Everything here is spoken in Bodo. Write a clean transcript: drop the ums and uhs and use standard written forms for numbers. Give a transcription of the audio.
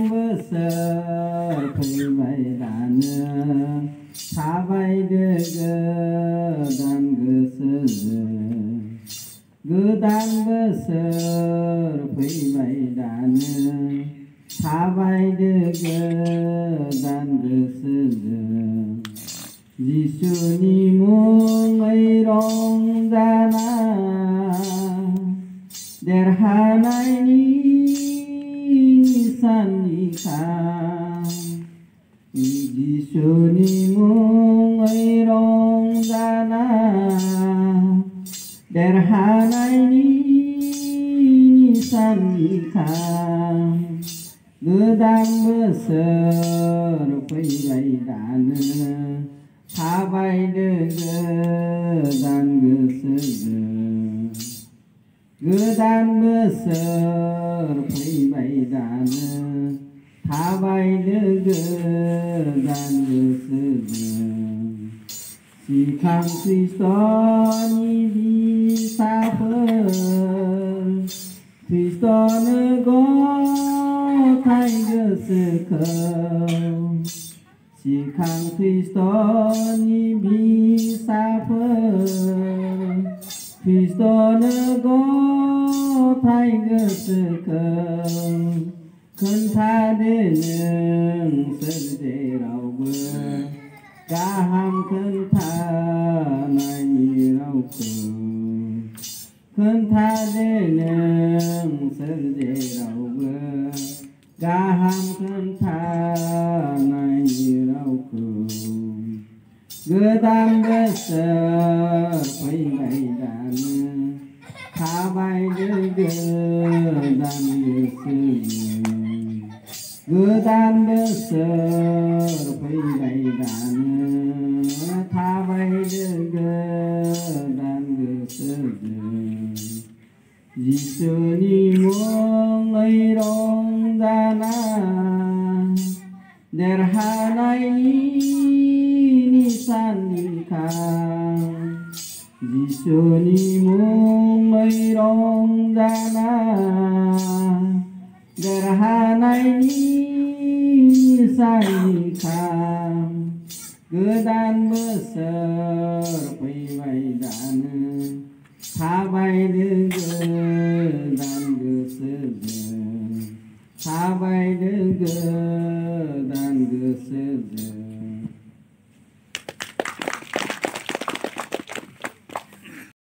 बोसोर फैबाय दानो थाबायदो गोदान गोसोजों गोदान बोसोर फैबाय दानो थाबायदो गोदान गोसोजों जिसुनि मुङै रंजाना देरहानायनि निशानिखा जिसुनि मुङै रंजाना देरहानायनि निशानिखा गोदान बोसोर फैबाय दानो थाबायदो गोदान गोसोजों गोदान बोसोर फैबाय दानो थाबायदो गोदान गोसोजों सिखां ख्रिस्ट'नि बिसाफोर ख्रिस्ट'नो गथाय गोसोखौ सिखां ख्रिस्ट'नि बिसाफोर ख्रिस्ट'नो गथाय गोसोखौ खोन्थादो नोंसोर जेरावबो गाहाम खोन्थानायनि रावखौ खोन्थादो नोंसोर जेरावबो गाहाम खोन्थानायनि रावखौ गोदान बोसोर फैबाय दानो थाबायदो गोदान गोसोजों गोदान बोसोर फैबाय दानो थाबायदो गोदान गोसोजों जिसुनि मुङै रंजाना देरहानायनि निशानिखा जिसुनि मुङै रंजाना देरहानायनि निशानिखा गोदान बोसोर फैबाय दानो थाबायदो गोदान गोसोजों थाबायदो गोदान गोसोजों